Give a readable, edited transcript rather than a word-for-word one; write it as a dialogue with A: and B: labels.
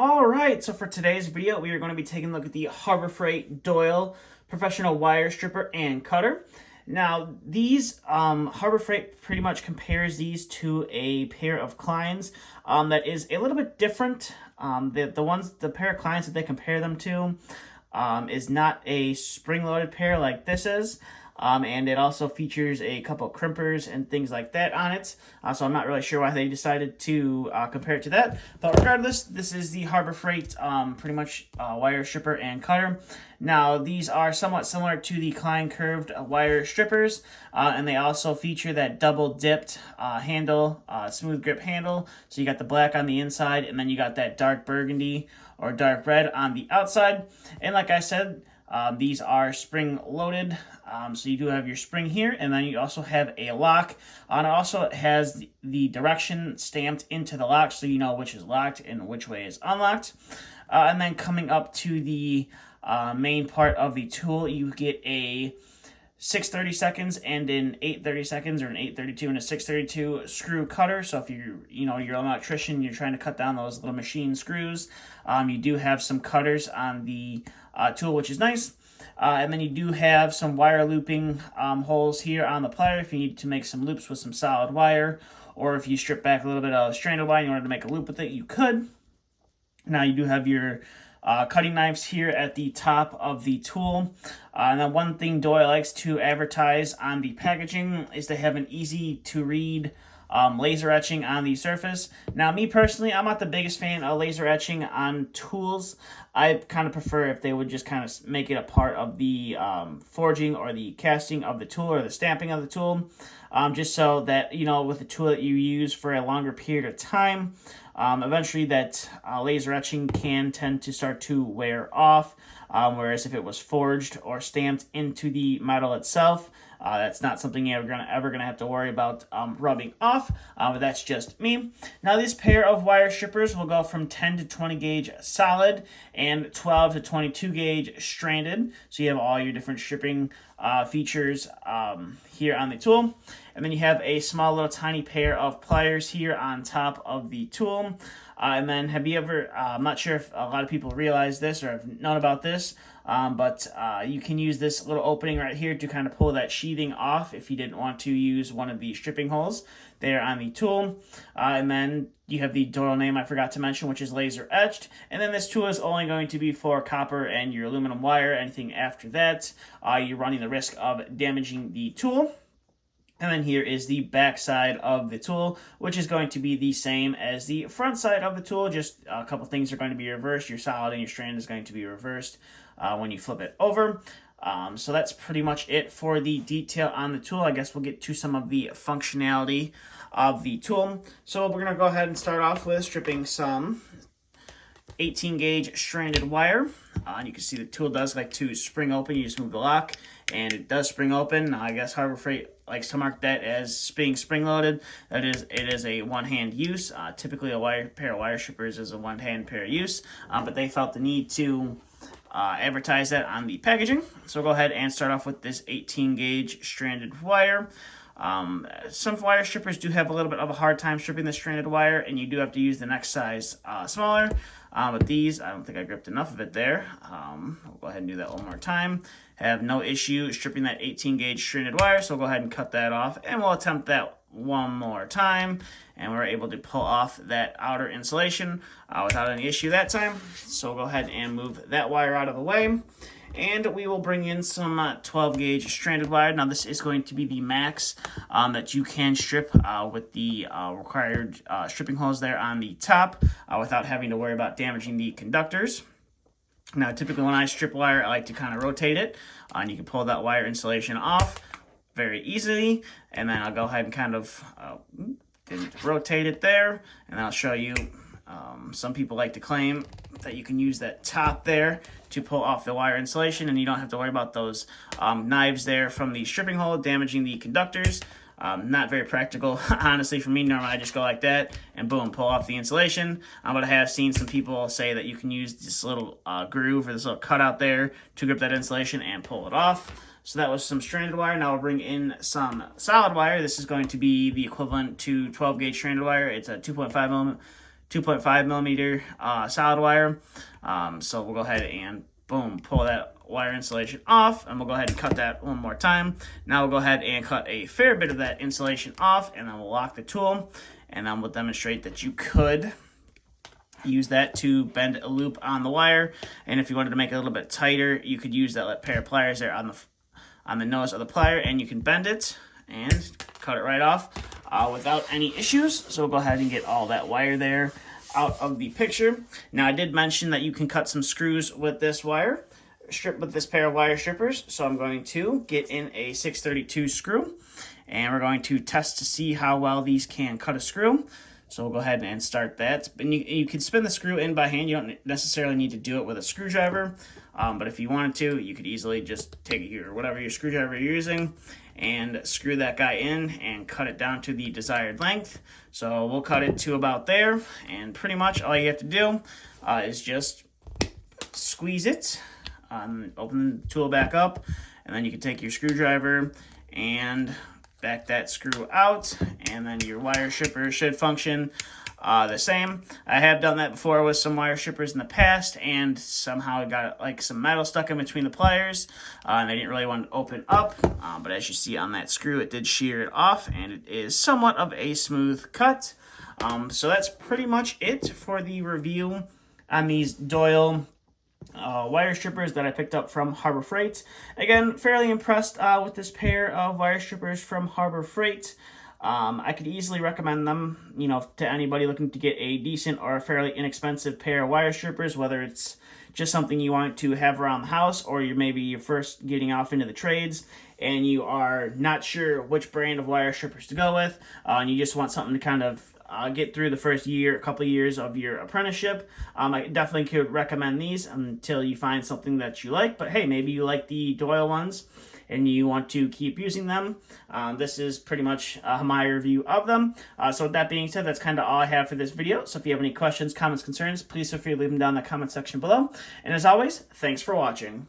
A: All right, so for today's video, we are going to be taking a look at the Harbor Freight Doyle Professional Wire Stripper and Cutter. Now, these Harbor Freight pretty much compares these to a pair of Kleins that is a little bit different. The pair of Kleins that they compare them to is not a spring-loaded pair like this is. And it also features a couple of crimpers and things like that on it. So I'm not really sure why they decided to compare it to that. But regardless, this is the Harbor Freight pretty much wire stripper and cutter. Now, these are somewhat similar to the Klein curved wire strippers. And they also feature that double dipped handle, smooth grip handle. So you got the black on the inside, and then you got that dark burgundy or dark red on the outside. And like I said, these are spring loaded, so you do have your spring here, and then you also have a lock. And it also has the direction stamped into the lock, so you know which is locked and which way is unlocked. And then coming up to the main part of the tool, you get a 6/32 and an 8/32, or an 8/32 and a 6/32 screw cutter. So if you're an electrician, you're trying to cut down those little machine screws, you do have some cutters on the tool, which is nice. And then you do have some wire looping holes here on the plier if you need to make some loops with some solid wire, or if you strip back a little bit of stranded wire and you wanted to make a loop with it, you could. Now you do have your cutting knives here at the top of the tool. And then one thing Doyle likes to advertise on the packaging is to have an easy to read laser etching on the surface. Now, me personally, I'm not the biggest fan of laser etching on tools. I kind of prefer if they would just kind of make it a part of the forging or the casting of the tool or the stamping of the tool, just so that, with a tool that you use for a longer period of time, eventually that laser etching can tend to start to wear off, whereas if it was forged or stamped into the metal itself, that's not something you're ever gonna have to worry about rubbing off, but that's just me. Now, this pair of wire strippers will go from 10 to 20 gauge solid and 12 to 22 gauge stranded. So you have all your different stripping features here on the tool. And then you have a small little tiny pair of pliers here on top of the tool. And then have you ever, I'm not sure if a lot of people realize this or have known about this, but you can use this little opening right here to kind of pull that sheathing off if you didn't want to use one of the stripping holes there on the tool. And then you have the Doyle name I forgot to mention, which is laser etched. And then this tool is only going to be for copper and your aluminum wire. Anything after that, you're running the risk of damaging the tool. And then here is the back side of the tool, which is going to be the same as the front side of the tool. Just a couple things are going to be reversed. Your solid and your strand is going to be reversed when you flip it over. So that's pretty much it for the detail on the tool. I guess we'll get to some of the functionality of the tool. So we're going to go ahead and start off with stripping some 18 gauge stranded wire. And you can see the tool does like to spring open. You just move the lock and it does spring open. I guess Harbor Freight likes to mark that as being spring loaded. It is a one-hand use. Typically a pair of wire strippers is a one-hand pair of use, but they felt the need to advertise that on the packaging. So we'll go ahead and start off with this 18 gauge stranded wire. Some wire strippers do have a little bit of a hard time stripping the stranded wire, and you do have to use the next size smaller. But these, I don't think I gripped enough of it there. We'll go ahead and do that one more time. Have no issue stripping that 18 gauge stranded wire, so we'll go ahead and cut that off, and we'll attempt that one more time, and we're able to pull off that outer insulation without any issue that time. So we'll go ahead and move that wire out of the way. And we will bring in some 12 gauge stranded wire. Now this is going to be the max that you can strip with the required stripping holes there on the top without having to worry about damaging the conductors. Now typically when I strip wire, I like to kind of rotate it, and you can pull that wire insulation off very easily. And then I'll go ahead and kind of rotate it there, and I'll show you. Some people like to claim that you can use that top there to pull off the wire insulation, and you don't have to worry about those knives there from the stripping hole damaging the conductors. Not very practical, honestly, for me. Normally I just go like that and boom, pull off the insulation. But I have seen some people say that you can use this little groove or this little cutout there to grip that insulation and pull it off. So that was some stranded wire. Now we'll bring in some solid wire. This is going to be the equivalent to 12 gauge stranded wire. It's a 2.5 2.5 millimeter solid wire. So we'll go ahead and boom, pull that wire insulation off, and we'll go ahead and cut that one more time. Now we'll go ahead and cut a fair bit of that insulation off, and then we'll lock the tool, and then we'll demonstrate that you could use that to bend a loop on the wire. And if you wanted to make it a little bit tighter, you could use that pair of pliers there on the nose of the plier, and you can bend it and cut it right off without any issues. So we'll go ahead and get all that wire there out of the picture. Now, I did mention that you can cut some screws with this wire strip, with this pair of wire strippers. So I'm going to get in a 632 screw, and we're going to test to see how well these can cut a screw. So we'll go ahead and start that. And you can spin the screw in by hand. You don't necessarily need to do it with a screwdriver. But if you wanted to, you could easily just take whatever your screwdriver you're using and screw that guy in and cut it down to the desired length. So we'll cut it to about there. And pretty much all you have to do is just squeeze it, open the tool back up, and then you can take your screwdriver and back that screw out, and then your wire stripper should function the same. I have done that before with some wire strippers in the past, and somehow I got like some metal stuck in between the pliers, and I didn't really want to open up, but as you see on that screw, it did shear it off, and it is somewhat of a smooth cut. So that's pretty much it for the review on these Doyle wire strippers that I picked up from Harbor Freight. Again, fairly impressed with this pair of wire strippers from Harbor Freight. I could easily recommend them, to anybody looking to get a decent or a fairly inexpensive pair of wire strippers, whether it's just something you want to have around the house, or you're first getting off into the trades and you are not sure which brand of wire strippers to go with, and you just want something to kind of get through the first couple of years of your apprenticeship. I definitely could recommend these until you find something that you like. But hey, maybe you like the Doyle ones and you want to keep using them. This is pretty much my review of them. So with that being said, that's kind of all I have for this video. So if you have any questions, comments, concerns, please feel free to leave them down in the comment section below. And as always, thanks for watching.